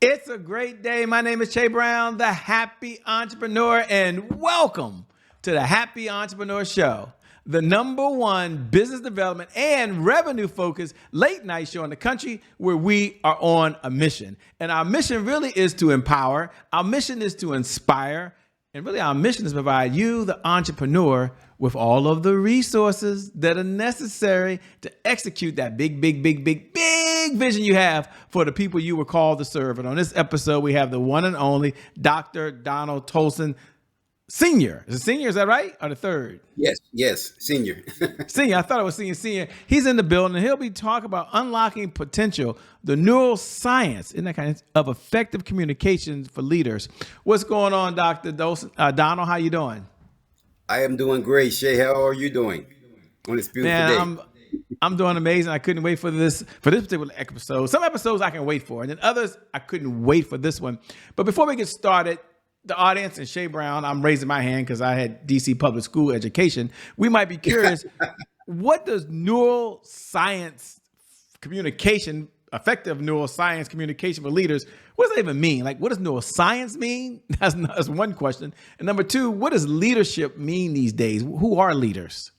It's a great day. My name is Che Brown, the Happy Entrepreneur, and welcome to the Happy Entrepreneur Show, the number one business development and revenue focused late night show in the country where we are on a mission. And our mission really is to empower, our mission is to inspire, and really our mission is to provide you, the entrepreneur, with all of the resources that are necessary to execute that big vision you have for the people you were called to serve. And on this episode, we have the one and only Dr. Donald Toldson, Senior. Is it senior? Is that right? Or the third? Yes, senior. Senior. I thought it was senior. He's in the building, and he'll be talking about unlocking potential, the neuroscience, in that kind of effective communications for leaders. What's going on, Dr. Donald? How you doing? I am doing great, Shay. How are you doing on this beautiful day? I'm doing amazing. I couldn't wait for this particular episode. Some episodes I can wait for, and then others I couldn't wait for this one. But before we get started, the audience and Shay Brown, I'm raising my hand because I had DC public school education. We might be curious, what does neuroscience communication, effective neuroscience communication for leaders, what does that even mean? Like, what does neuroscience mean? That's one question. And number two, what does leadership mean these days? Who are leaders?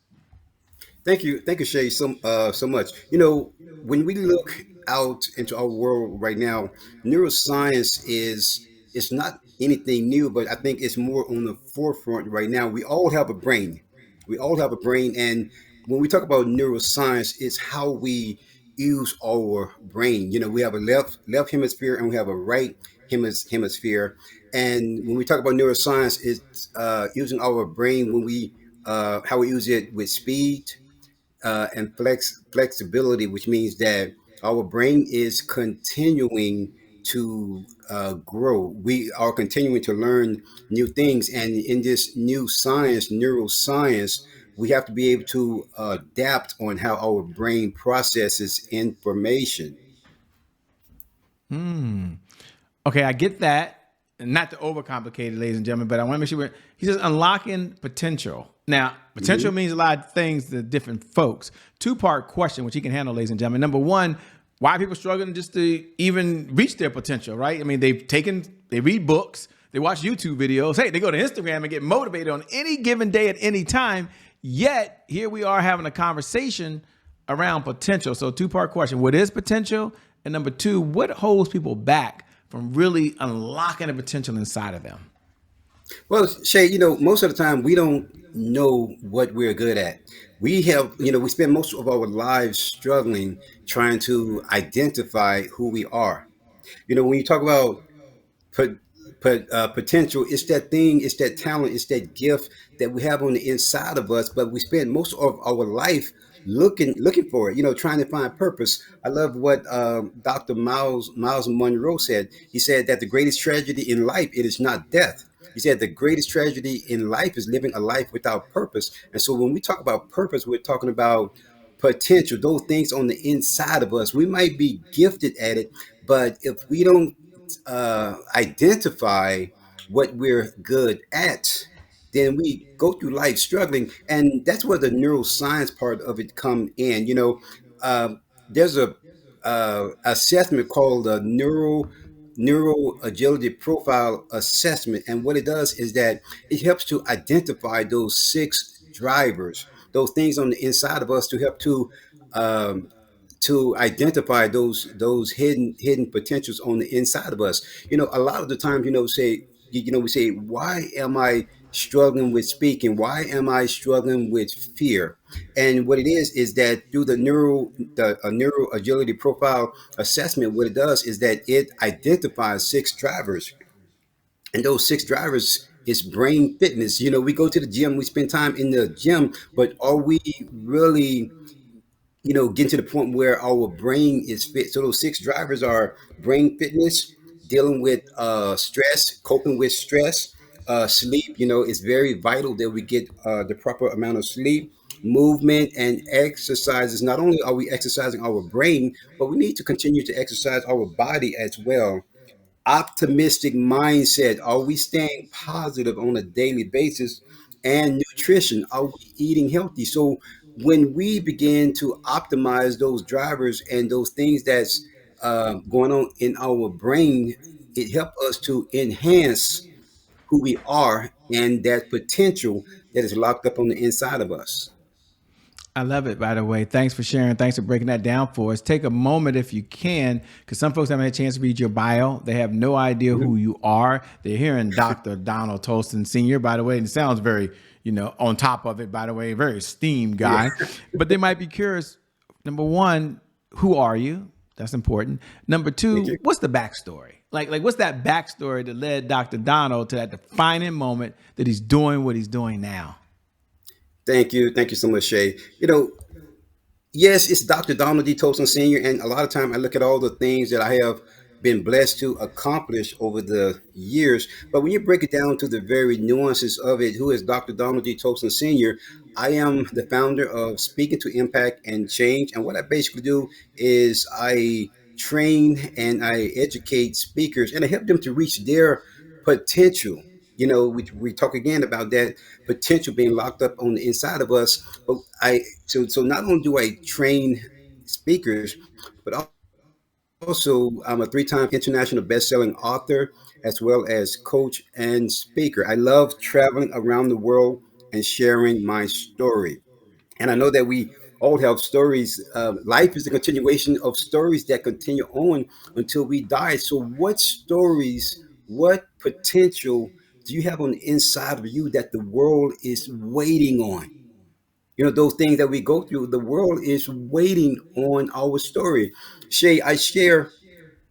Thank you, Shay, so much. When we look out into our world right now, neuroscience is it's not anything new, but I think it's more on the forefront right now. We all have a brain. We all have a brain, and when we talk about neuroscience, it's how we use our brain. We have a left hemisphere and we have a right hemisphere. And when we talk about neuroscience, it's using our brain when we how we use it with speed and flexibility, which means that our brain is continuing to grow. We are continuing to learn new things, and in this new science, neuroscience, we have to be able to adapt on how our brain processes information. Okay, I get that. And not to overcomplicate it, ladies and gentlemen, but I want to make sure he says unlocking potential. Now, potential means a lot of things to different folks. Two-part question, which he can handle, ladies and gentlemen. Number one, why are people struggling just to even reach their potential, right? I mean, they read books, they watch YouTube videos. Hey, they go to Instagram and get motivated on any given day at any time. Yet, here we are having a conversation around potential. So two-part question, what is potential? And number two, what holds people back from really unlocking the potential inside of them? Well, Shay, most of the time we don't know what we're good at. We spend most of our lives struggling trying to identify who we are. When you talk about pot, potential, it's that thing, it's that talent, it's that gift that we have on the inside of us, but we spend most of our life looking for it, trying to find purpose. I love what Dr. Miles Monroe said. He said that the greatest tragedy in life, it is not death. He said the greatest tragedy in life is living a life without purpose. And so when we talk about purpose, we're talking about potential, those things on the inside of us. We might be gifted at it, but if we don't identify what we're good at, then we go through life struggling. And that's where the neuroscience part of it come in. There's a assessment called the neuro agility profile assessment, and what it does is that it helps to identify those six drivers, those things on the inside of us, to help um, to identify those hidden potentials on the inside of us. A lot of the times, we say, why am I struggling with speaking? Why am I struggling with fear? And what it is that through the neuro agility profile assessment, what it does is that it identifies six drivers, and those six drivers is brain fitness. We go to the gym, we spend time in the gym, but are we really getting to the point where our brain is fit? So those six drivers are brain fitness, dealing with stress, coping with stress, sleep. It's very vital that we get the proper amount of sleep, movement, and exercises. Not only are we exercising our brain, but we need to continue to exercise our body as well. Optimistic mindset. Are we staying positive on a daily basis? And nutrition. Are we eating healthy? So when we begin to optimize those drivers and those things that's going on in our brain, it helps us to enhance who we are and that potential that is locked up on the inside of us. I love it, by the way. Thanks for sharing. Thanks for breaking that down for us. Take a moment if you can, because some folks haven't had a chance to read your bio. They have no idea who Mhm. you are. They're hearing Dr. Donald Toldson Sr., by the way, and it sounds very, on top of it, by the way, very esteemed Yeah, guy. But they might be curious. Number one, who are you? That's important. Number thank two, you. what's the backstory? Like what's that backstory that led Dr. Donald to that defining moment that he's doing what he's doing now? Thank you. Thank you so much, Shay. Yes, it's Dr. Donald D. Toldson Sr., and a lot of time I look at all the things that I have been blessed to accomplish over the years. But when you break it down to the very nuances of it, who is Dr. Donald D. Toldson Sr.? I am the founder of Speaking to Impact and Change. And what I basically do is I train and I educate speakers and I help them to reach their potential. We talk again about that potential being locked up on the inside of us. But so not only do I train speakers, but also I'm a three-time international best-selling author as well as coach and speaker. I love traveling around the world and sharing my story. And I know that we all have stories. Life is a continuation of stories that continue on until we die. So, what stories, what potential do you have on the inside of you that the world is waiting on? Those things that we go through, the world is waiting on our story. Shay, I share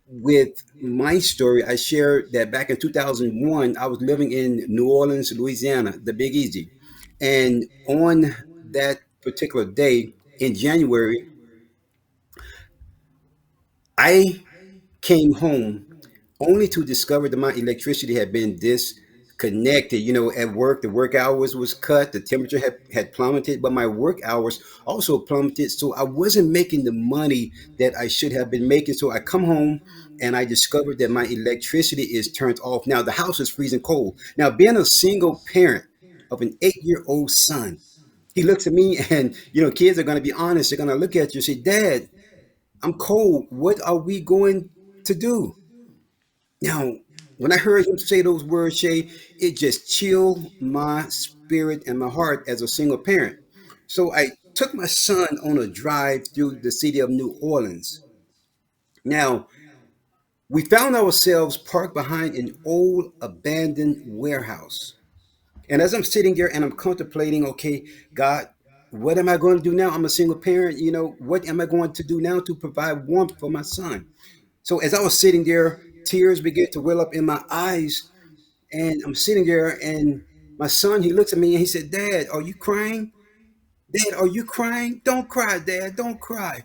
with my story, I share that back in 2001, I was living in New Orleans, Louisiana, the Big Easy. And on that particular day in January, I came home only to discover that my electricity had been disconnected. At work, the work hours was cut, the temperature had plummeted, but my work hours also plummeted. So I wasn't making the money that I should have been making. So I come home and I discovered that my electricity is turned off. Now the house is freezing cold. Now, being a single parent of an 8-year-old son, he looks at me and, kids are going to be honest. They're going to look at you and say, Dad, I'm cold. What are we going to do? Now, when I heard him say those words, Shay, it just chilled my spirit and my heart as a single parent. So I took my son on a drive through the city of New Orleans. Now, we found ourselves parked behind an old abandoned warehouse. And as I'm sitting there and I'm contemplating, okay, God, what am I going to do now? I'm a single parent. What am I going to do now to provide warmth for my son? So as I was sitting there, tears began to well up in my eyes. And I'm sitting there, and my son, he looks at me and he said, Dad, are you crying? Dad, are you crying? Don't cry, Dad, don't cry.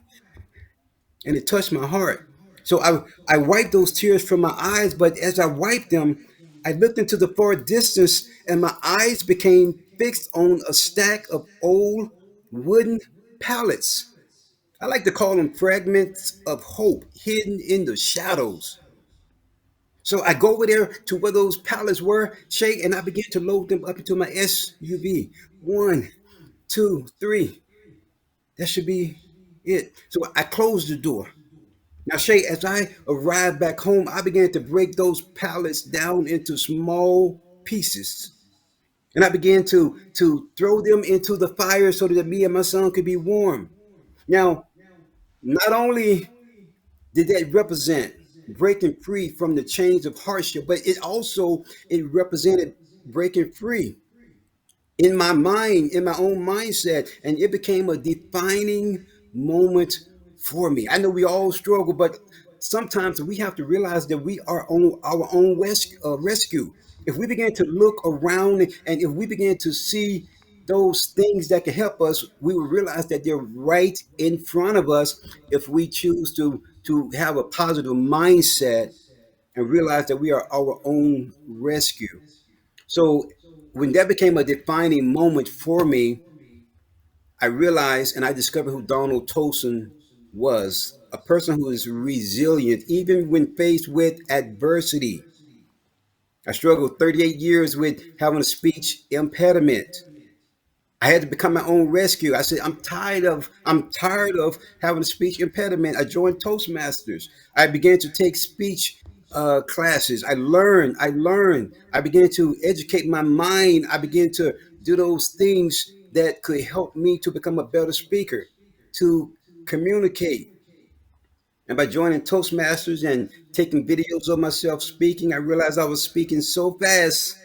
And it touched my heart. So I wiped those tears from my eyes, but as I wiped them, I looked into the far distance and my eyes became fixed on a stack of old wooden pallets. I like to call them fragments of hope hidden in the shadows. So I go over there to where those pallets were, Shay, and I began to load them up into my SUV. One, two, three. That should be it. So I closed the door. Now, Shay, as I arrived back home, I began to break those pallets down into small pieces. And I began to throw them into the fire so that me and my son could be warm. Now, not only did that represent breaking free from the chains of hardship, but it represented breaking free in my mind, in my own mindset, and it became a defining moment for me. I know we all struggle, but sometimes we have to realize that we are on our own rescue. If we begin to look around and if we begin to see those things that can help us, we will realize that they're right in front of us if we choose to have a positive mindset and realize that we are our own rescue. So when that became a defining moment for me, I realized and I discovered who Donald Toldson was, a person who is resilient even when faced with adversity. I struggled 38 years with having a speech impediment. I had to become my own rescue. I said, I'm tired of having a speech impediment. I joined Toastmasters. I began to take speech classes. I learned. I began to educate my mind. I began to do those things that could help me to become a better speaker, to communicate. And by joining Toastmasters and taking videos of myself speaking, I realized I was speaking so fast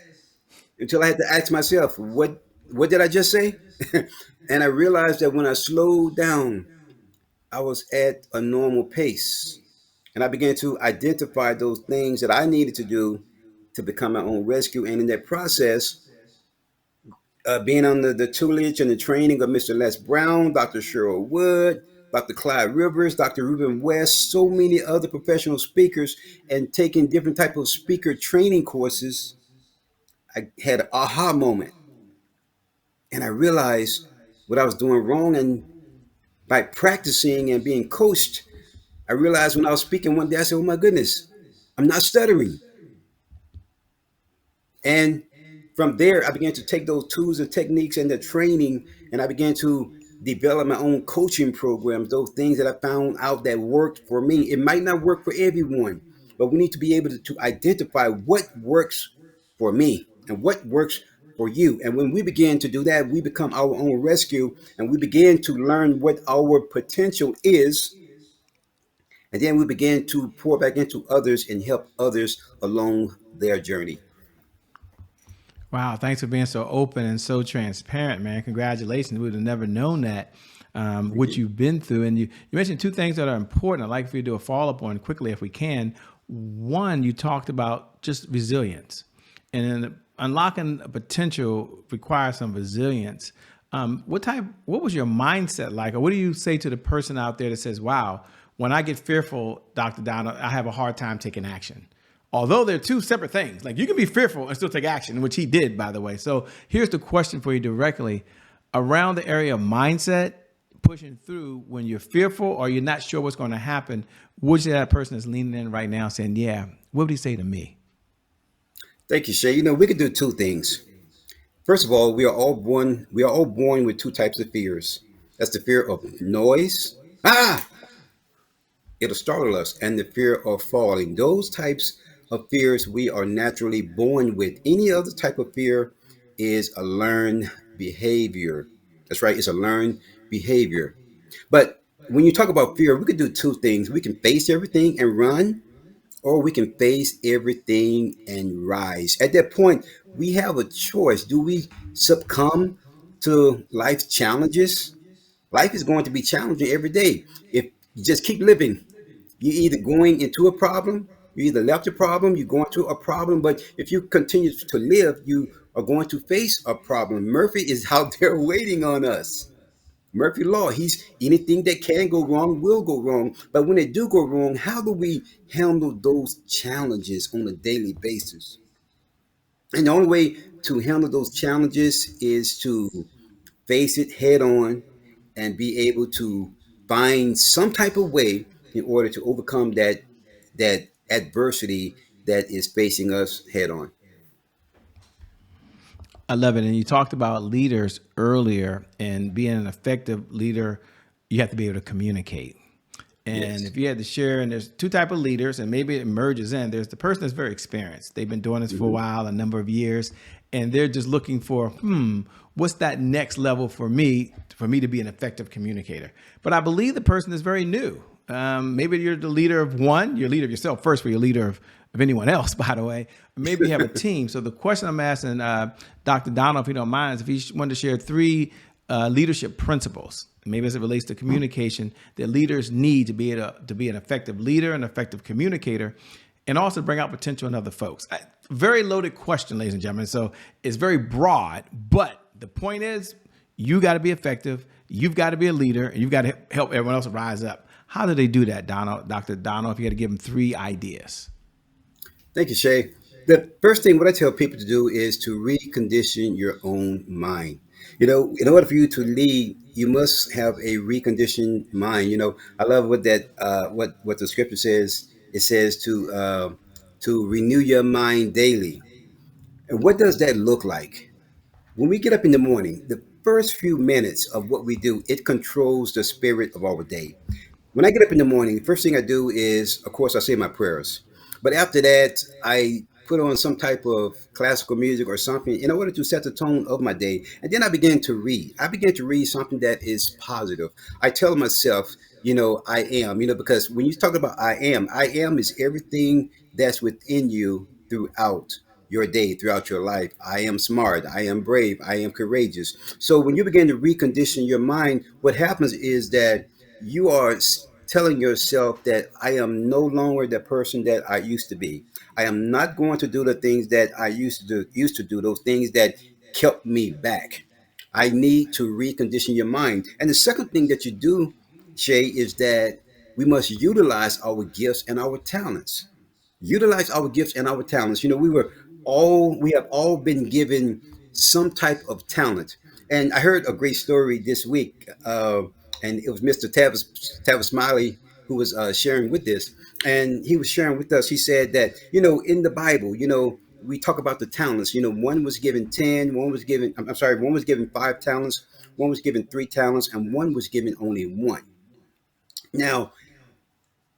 until I had to ask myself, what did I just say? And I realized that when I slowed down, I was at a normal pace. And I began to identify those things that I needed to do to become my own rescue. And in that process, being under the tutelage and the training of Mr. Les Brown, Dr. Cheryl Wood, Dr. Clyde Rivers, Dr. Ruben West, so many other professional speakers, and taking different type of speaker training courses, I had an aha moment. And I realized what I was doing wrong. And by practicing and being coached, I realized when I was speaking one day, I said, oh my goodness, I'm not stuttering. And from there, I began to take those tools and techniques and the training, and I began to develop my own coaching programs, those things that I found out that worked for me. It might not work for everyone, but we need to be able to identify what works for me and what works for you. And when we begin to do that, we become our own rescue and we begin to learn what our potential is. And then we begin to pour back into others and help others along their journey. Wow, thanks for being so open and so transparent, man. Congratulations. We would have never known that, what you've been through. And you mentioned two things that are important. I'd like for you to do a follow up on quickly if we can. One, you talked about just resilience. And then unlocking a potential requires some resilience. What was your mindset like? Or what do you say to the person out there that says, wow, when I get fearful, Dr. Donald, I have a hard time taking action? Although they're two separate things. Like you can be fearful and still take action, which he did, by the way. So here's the question for you directly around the area of mindset, pushing through when you're fearful or you're not sure what's going to happen. Would you say that person is leaning in right now saying, yeah, what would he say to me? Thank you, Shay. We could do two things. First of all, we are all born with two types of fears. That's the fear of noise. Ah, it'll startle us, and the fear of falling. Those types of fears we are naturally born with. Any other type of fear is a learned behavior. That's right, it's a learned behavior. But when you talk about fear, we could do two things. We can face everything and run, or we can face everything and rise. At that point, we have a choice. Do we succumb to life's challenges? Life is going to be challenging every day. If you just keep living, you're either going into a problem, you either left a problem, you're going to a problem. But if you continue to live, you are going to face a problem. Murphy is out there waiting on us. Murphy Law, he's anything that can go wrong will go wrong. But when they do go wrong, how do we handle those challenges on a daily basis? And the only way to handle those challenges is to face it head on and be able to find some type of way in order to overcome that adversity that is facing us head on. I love it. And you talked about leaders earlier, and being an effective leader, you have to be able to communicate. And Yes. if you had to share, and there's two type of leaders, and maybe it merges in. There's the person that's very experienced. They've been doing this for a Mhm. while, a number of years, and they're just looking for, what's that next level for me to be an effective communicator? But I believe the person is very new. Maybe you're the leader of one, you're a leader of yourself first, but you're a leader of anyone else, by the way. Maybe you have a team. So the question I'm asking Dr. Donald, if you don't mind, is if he wanted to share three leadership principles, maybe as it relates to communication, that leaders need to be able to be an effective leader, an effective communicator, and also bring out potential in other folks. Very loaded question, ladies and gentlemen. So it's very broad, but the point is, you got to be effective. You've got to be a leader, and you've got to help everyone else rise up. How do they do that, Donald, Dr. Donald, if you had to give them three ideas? Thank you, Shay. The first thing what I tell people to do is to recondition your own mind. In order for you to lead, you must have a reconditioned mind. I love what the scripture says. It says to renew your mind daily. And what does that look like? When we get up in the morning, first few minutes of what we do, it controls the spirit of our day. When I get up in the morning, the first thing I do is, of course, I say my prayers. But after that, I put on some type of classical music or something in order to set the tone of my day. And then I begin to read. I begin to read something that is positive. I tell myself, I am, because when you talk about I am is everything that's within you throughout your day, throughout your life. I am smart. I am brave. I am courageous. So when you begin to recondition your mind, what happens is that you are telling yourself that I am no longer the person that I used to be. I am not going to do the things that I used to do those things that kept me back. I need to recondition your mind. And the second thing that you do, Shay, is that we must utilize our gifts and our talents. Utilize our gifts and our talents. We have all been given some type of talent. And I heard a great story this week, and it was Mr. Tavis Smiley who was sharing with this, and he was sharing with us. He said that in the Bible, we talk about the talents. One was given 10, one was given. I'm sorry, one was given 5 talents, one was given 3 talents, and one was given only one. Now,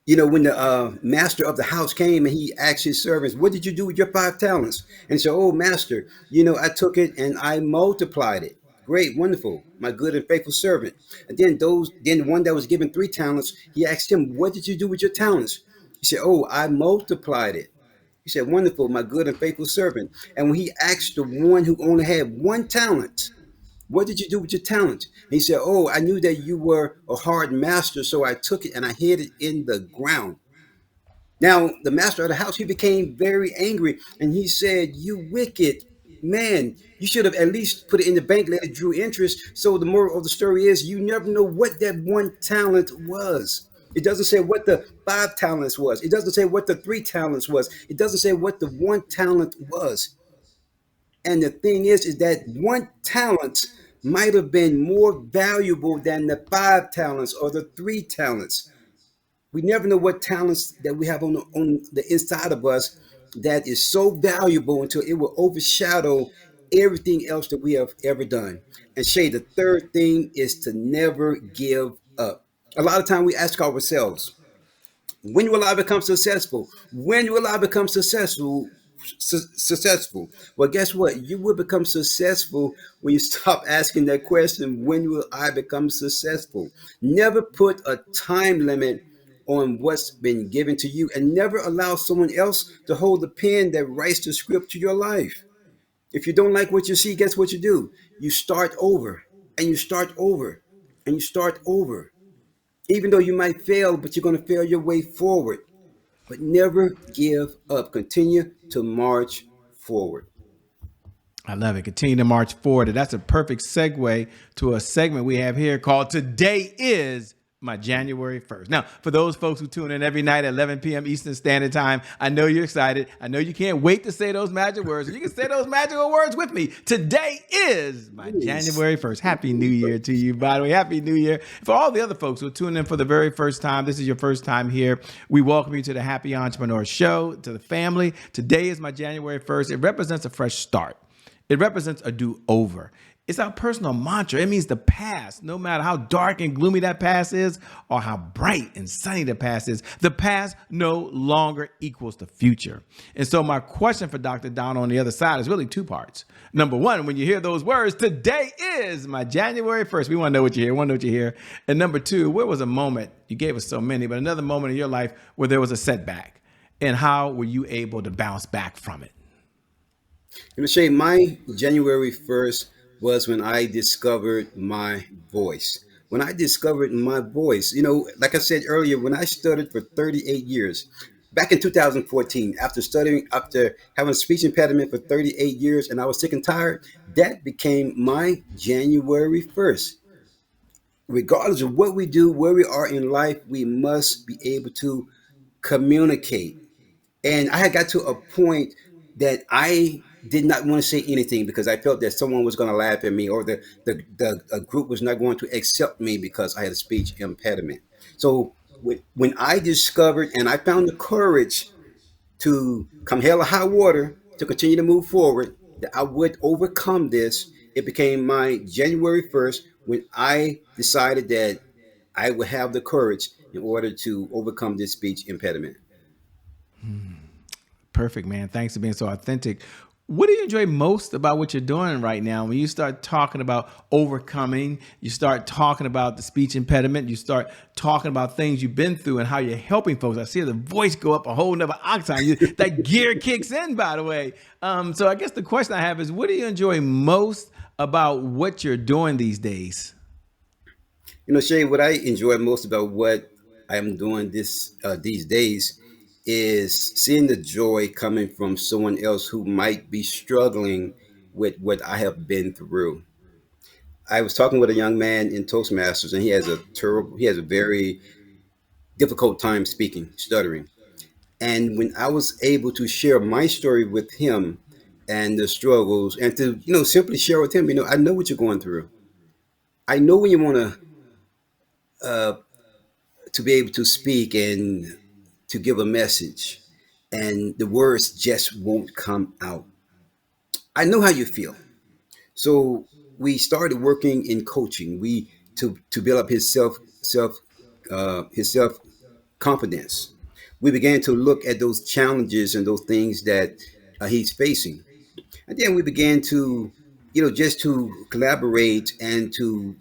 when the master of the house came and he asked his servants, "What did you do with your 5 talents?" And he said, "Oh, master, I took it and I multiplied it. Great, wonderful, my good and faithful servant." And then the one that was given 3 talents, he asked him, "What did you do with your talents?" He said, "Oh, I multiplied it." He said, "Wonderful, my good and faithful servant." And when he asked the one who only had 1 talent, "What did you do with your talent?" And he said, "Oh, I knew that you were a hard master, so I took it and I hid it in the ground." Now, the master of the house, he became very angry and he said, "You wicked man, you should have at least put it in the bank, let it drew interest." So the moral of the story is you never know what that 1 talent was. It doesn't say what the 5 talents was. It doesn't say what the 3 talents was. It doesn't say what the 1 talent was. And the thing is that 1 talent might have been more valuable than the 5 talents or the 3 talents. We never know what talents that we have on the inside of us that is so valuable until it will overshadow everything else that we have ever done. And Shay, the third thing is to never give up. A lot of time we ask ourselves, when will I become successful? When will I become successful? Well, guess what? You will become successful when you stop asking that question, when will I become successful? Never put a time limit on what's been given to you, and never allow someone else to hold the pen that writes the script to your life. If you don't like what you see, guess what you do? You start over, and you start over, and you start over. Even though you might fail, but you're going to fail your way forward. But never give up. Continue to march forward. I love it. Continue to march forward. And that's a perfect segue to a segment we have here called Today is My January 1st. Now, for those folks who tune in every night at 11 p.m. Eastern Standard Time, I know you're excited. I know you can't wait to say those magic words. And you can say those magical words with me. Today is my January 1st. Happy New Year to you, by the way. Happy New Year. For all the other folks who are tuning in for the very first time, this is your first time here. We welcome you to the Happy Entrepreneur Show, to the family. Today is my January 1st. It represents a fresh start. It represents a do-over. It's our personal mantra. It means the past, no matter how dark and gloomy that past is or how bright and sunny the past is, the past no longer equals the future. And so my question for Dr. Don on the other side is really 2 parts. Number one, when you hear those words, today is my January 1st. We want to know what you hear. We want to know what you hear. And number 2, where was a moment, you gave us so many, but another moment in your life where there was a setback, and how were you able to bounce back from it? Shay, my January 1st was when I discovered my voice. When I discovered my voice, like I said earlier, when I studied for 38 years, back in 2014, after having a speech impediment for 38 years, and I was sick and tired, that became my January 1st. Regardless of what we do, where we are in life, we must be able to communicate. And I had got to a point that I did not want to say anything because I felt that someone was going to laugh at me, or the a group was not going to accept me because I had a speech impediment. So when I discovered and I found the courage to come hell or high water to continue to move forward, that I would overcome this, it became my January 1st when I decided that I would have the courage in order to overcome this speech impediment. Perfect, man. Thanks for being so authentic. What do you enjoy most about what you're doing right now? When you start talking about overcoming, you start talking about the speech impediment, you start talking about things you've been through and how you're helping folks. I see the voice go up a whole nother octave. That gear kicks in, by the way. So I guess the question I have is, what do you enjoy most about what you're doing these days? Shay, what I enjoy most about what I'm doing these days is seeing the joy coming from someone else who might be struggling with what I have been through. I was talking with a young man in Toastmasters, and he has a very difficult time speaking, stuttering. And when I was able to share my story with him and the struggles, and to simply share with him, I know what you're going through. I know when you want uh, to be able to speak and to give a message, and the words just won't come out. I know how you feel. So we started working in coaching. We to build up his self confidence. We began to look at those challenges and those things that he's facing, and then we began to, just to collaborate and to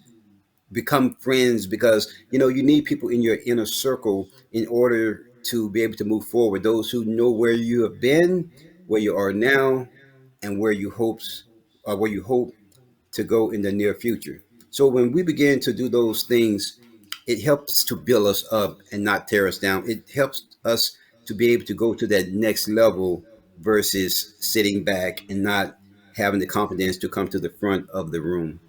become friends, because you need people in your inner circle in order to be able to move forward, those who know where you have been, where you are now, and where you hope to go in the near future. So when we begin to do those things, it helps to build us up and not tear us down. It helps us to be able to go to that next level versus sitting back and not having the confidence to come to the front of the room.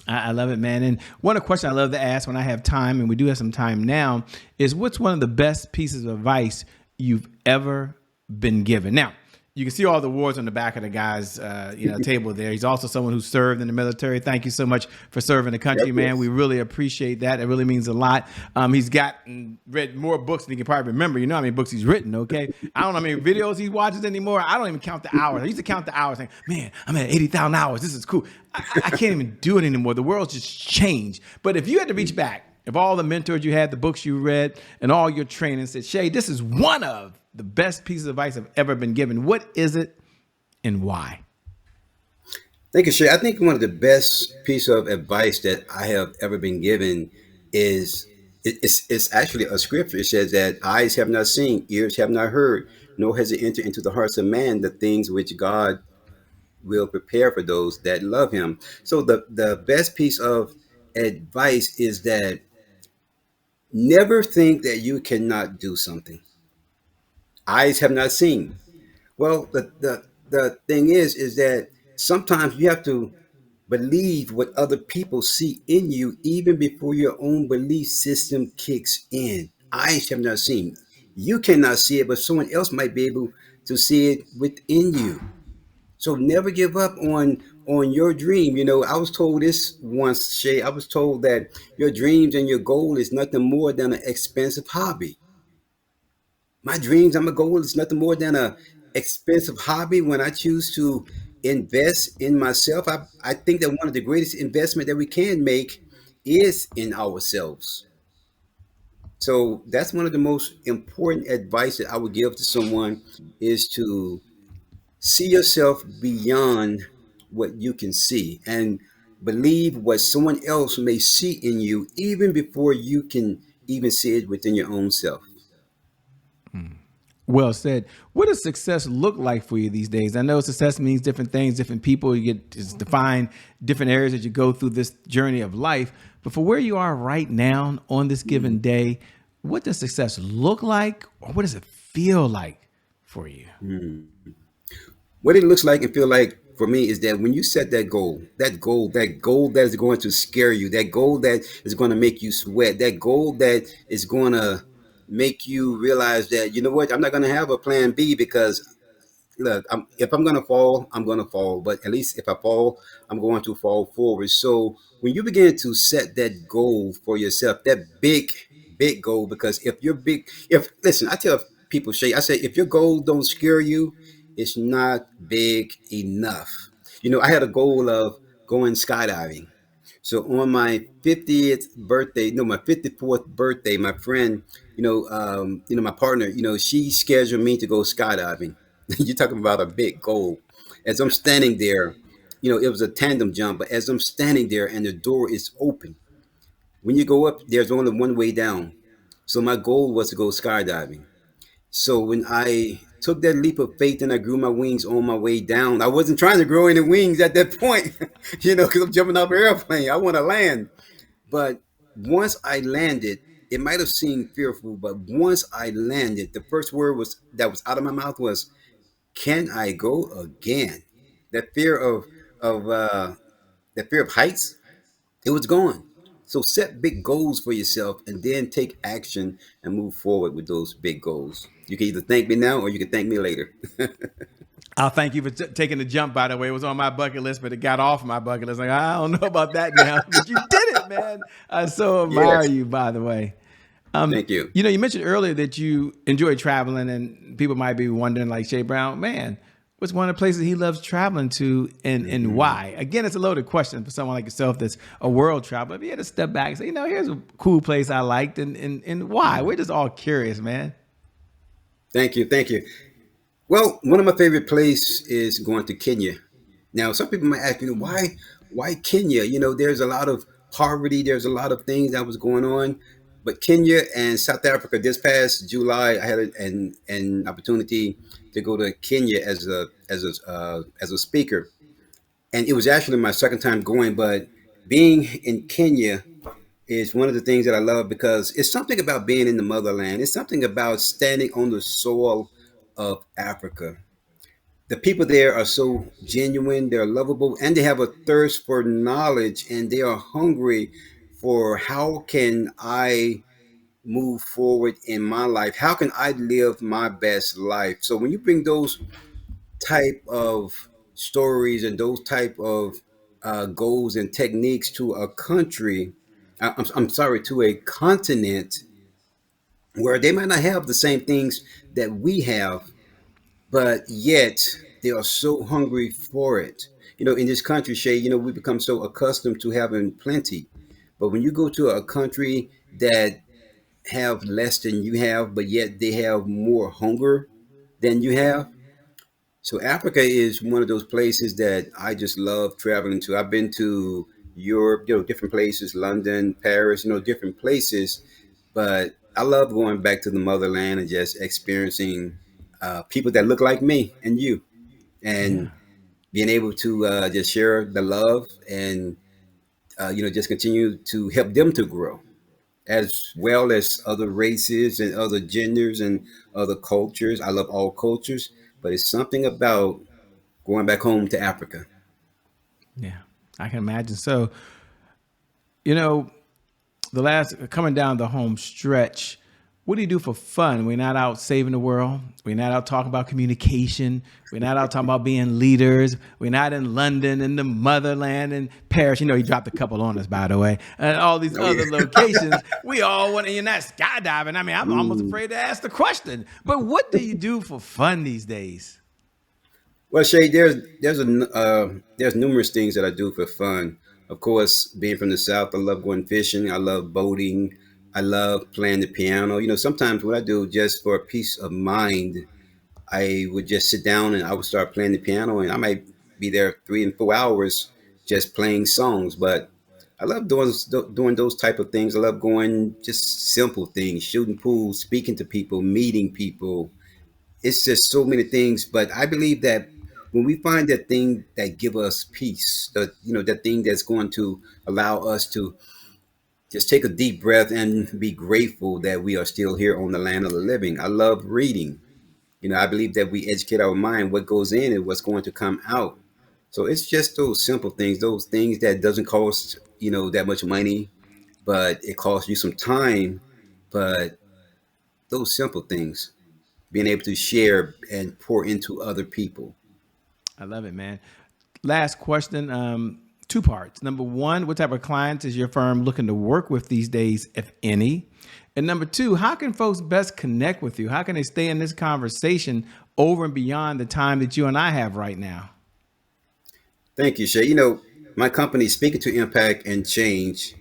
I love it, man. And one of the questions I love to ask when I have time, and we do have some time now, is what's one of the best pieces of advice you've ever been given? Now, you can see all the awards on the back of the guy's table there. He's also someone who served in the military. Thank you so much for serving the Yep, country, man. yes. We really appreciate that. It really means a lot. He's read more books than he can probably remember. You know how many books he's written, okay? I don't know how many videos he watches anymore. I don't even count the hours. I used to count the hours, saying, man, I'm at 80,000 hours. This is cool. I can't even do it anymore. The world's just changed. But if you had to reach back, if all the mentors you had, the books you read, and all your training said, Shay, this is one of the best pieces of advice I've ever been given, what is it and why? Thank you, Shay. I think one of the best piece of advice that I have ever been given is it's actually a scripture. It says that eyes have not seen, ears have not heard, nor has it entered into the hearts of man the things which God will prepare for those that love Him. So the best piece of advice is that never think that you cannot do something. Eyes have not seen. Well, the thing is that sometimes you have to believe what other people see in you even before your own belief system kicks in. Eyes have not seen. You cannot see it, but someone else might be able to see it within you. So never give up on your dream. I was told this once, Shay. I was told that your dreams and your goal is nothing more than an expensive hobby. My dreams and my goal is nothing more than a expensive hobby. When I choose to invest in myself, I think that one of the greatest investment that we can make is in ourselves. So that's one of the most important advice that I would give to someone, is to see yourself beyond what you can see, and believe what someone else may see in you even before you can even see it within your own self. Well said. What does success look like for you these days? I know success means different things, different people. You get to define different areas as you go through this journey of life. But for where you are right now on this given day, what does success look like, or what does it feel like for you? What it looks like and feel like for me is that when you set that goal that is going to scare you, that goal that is going to make you sweat, that goal that is going to make you realize that, you know what, I'm not going to have a plan B, because look, if I'm going to fall, I'm going to fall. But at least if I fall, I'm going to fall forward. So when you begin to set that goal for yourself, that big goal, because if you're big, if listen, I tell people, Shay, I say, if your goal don't scare you, it's not big enough. I had a goal of going skydiving. So on my 50th birthday, no, my 54th birthday, my friend, my partner, she scheduled me to go skydiving. You're talking about a big goal. As I'm standing there, it was a tandem jump, but as I'm standing there and the door is open, when you go up, there's only one way down. So my goal was to go skydiving. So when I took that leap of faith and I grew my wings on my way down, I wasn't trying to grow any wings at that point, because I'm jumping off an airplane. I want to land. But once I landed, it might have seemed fearful, but once I landed, the first word that was out of my mouth was, "Can I go again?" That fear of that fear of heights, it was gone. So set big goals for yourself and then take action and move forward with those big goals. You can either thank me now or you can thank me later. I'll thank you for taking the jump, by the way. It was on my bucket list, but it got off my bucket list. Like, I don't know about that now, but you did it, man. I so admire Yes, you, by the way. thank you. You mentioned earlier that you enjoy traveling, and people might be wondering, like Shay Brown, man, what's one of the places he loves traveling to, and why? Again, it's a loaded question for someone like yourself that's a world traveler. If you had to step back and say, here's a cool place I liked, and why? We're just all curious, man. Thank you. Thank you. Well, one of my favorite places is going to Kenya. Now, some people might ask me, why Kenya? There's a lot of poverty. There's a lot of things that was going on. But Kenya and South Africa, this past July, I had an opportunity to go to Kenya as a speaker, and it was actually my second time going. But being in Kenya is one of the things that I love because it's something about being in the motherland. It's something about standing on the soil of Africa. The people there are so genuine, they're lovable, and they have a thirst for knowledge, and they are hungry for how can I move forward in my life? How can I live my best life? So when you bring those type of stories and those type of goals and techniques to a country, I'm sorry, to a continent where they might not have the same things that we have, but yet they are so hungry for it. In this country, Shay, we become so accustomed to having plenty. But when you go to a country that have less than you have, but yet they have more hunger than you have. So Africa is one of those places that I just love traveling to. I've been to Europe, different places, London, Paris, different places, but I love going back to the motherland and just experiencing people that look like me and you, Yeah. and being able to just share the love and just continue to help them to grow as well as other races and other genders and other cultures. I love all cultures, but it's something about going back home to Africa. Yeah, I can imagine. So, you know, the last coming down the home stretch, what do you do for fun? We're not out saving the world. We're not out talking about communication. We're not out talking about being leaders. We're not in London and the motherland and Paris. He dropped a couple on us, by the way, and all these Oh yeah. other locations. We all want to, you're not skydiving. I mean, I'm almost Ooh. afraid to ask the question. But what do you do for fun these days? Well, Shay, there's numerous things that I do for fun. Of course, being from the South, I love going fishing. I love boating. I love playing the piano. Sometimes what I do just for peace of mind, I would just sit down and I would start playing the piano, and I might be there 3 and 4 hours just playing songs. But I love doing those type of things. I love going just simple things, shooting pool, speaking to people, meeting people. It's just so many things. But I believe that when we find that thing that give us peace, that thing that's going to allow us to just take a deep breath and be grateful that we are still here on the land of the living. I love reading. I believe that we educate our mind. What goes in and what's going to come out. So it's just those simple things, those things that doesn't cost that much money, but it costs you some time. But those simple things, being able to share and pour into other people. I love it, man. Last question, two parts. Number one, what type of clients is your firm looking to work with these days, if any? And number two, how can folks best connect with you? How can they stay in this conversation over and beyond the time that you and I have right now? Thank you, Shay. My company, Speaking to Impact and Change,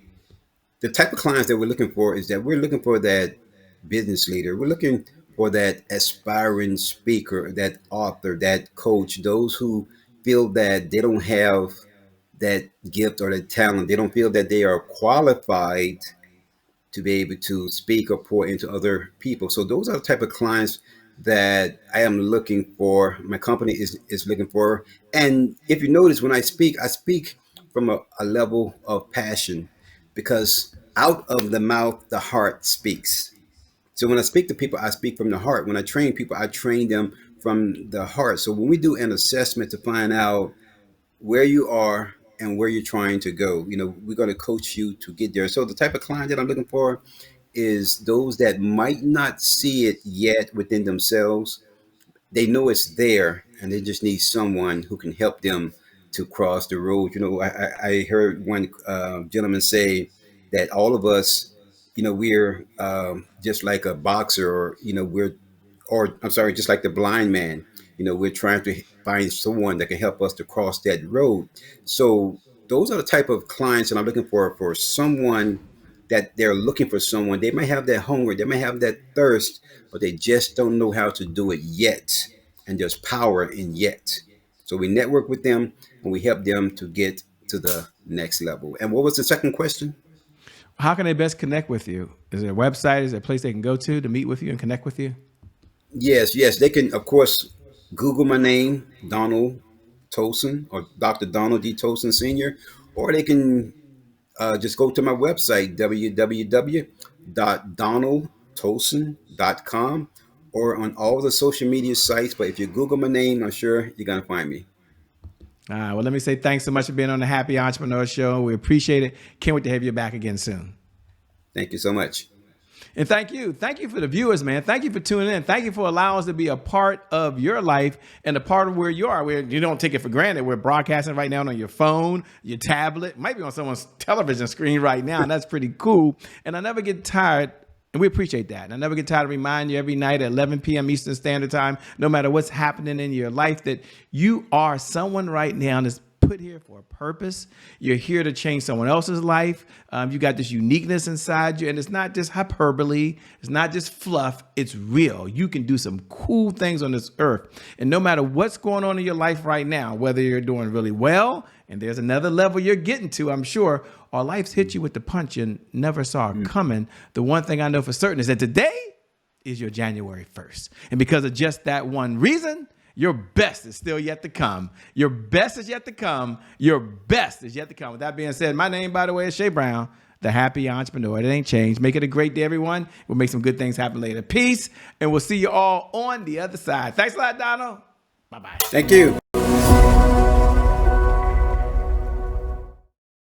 the type of clients that we're looking for is that we're looking for that business leader. We're looking for that aspiring speaker, that author, that coach, those who feel that they don't have that gift or that talent. They don't feel that they are qualified to be able to speak or pour into other people. So those are the type of clients that I am looking for. My company is looking for. And if you notice, when I speak from a level of passion because out of the mouth, the heart speaks. So when I speak to people, I speak from the heart. When I train people, I train them from the heart. So when we do an assessment to find out where you are and where you're trying to go, we're going to coach you to get there. So the type of client that I'm looking for is those that might not see it yet within themselves. They know it's there and they just need someone who can help them to cross the road. I heard one gentleman say that all of us, we're just like a boxer, or or I'm sorry, just like the blind man. We're trying to find someone that can help us to cross that road. So those are the type of clients that I'm looking for someone that they're looking for someone. They may have that hunger, they may have that thirst, but they just don't know how to do it yet. And there's power in yet. So we network with them and we help them to get to the next level. And what was the second question? How can they best connect with you? Is there a website? Is there a place they can go to meet with you and connect with you? Yes. They can, of course, Google my name, Donald Toldson, or Dr. Donald D. Toldson Sr., or they can just go to my website, www.donaldtolson.com, or on all the social media sites. But if you Google my name, I'm sure you're going to find me. All right. Well, let me say thanks so much for being on the Happy Entrepreneur Show. We appreciate it. Can't wait to have you back again soon. Thank you so much. And thank you. Thank you for the viewers, man. Thank you for tuning in. Thank you for allowing us to be a part of your life and a part of where you are. Where you don't take it for granted. We're broadcasting right now on your phone, your tablet, might be on someone's television screen right now. And that's pretty cool. And I never get tired. And we appreciate that. And I never get tired of reminding you every night at 11 p.m. Eastern Standard Time, no matter what's happening in your life, that you are someone right now that's put here for a purpose. You're here to change someone else's life. You got this uniqueness inside you, and it's not just hyperbole. It's not just fluff. It's real. You can do some cool things on this earth. And no matter what's going on in your life right now, whether you're doing really well, and there's another level you're getting to, I'm sure, or life's hit you with the punch you never saw coming. The one thing I know for certain is that today is your January 1st. And because of just that one reason, your best is still yet to come. Your best is yet to come. Your best is yet to come. With that being said, my name, by the way, is Shay Brown, the Happy Entrepreneur. It ain't changed. Make it a great day, everyone. We'll make some good things happen later. Peace, and we'll see you all on the other side. Thanks a lot, Donald. Bye-bye. Thank you.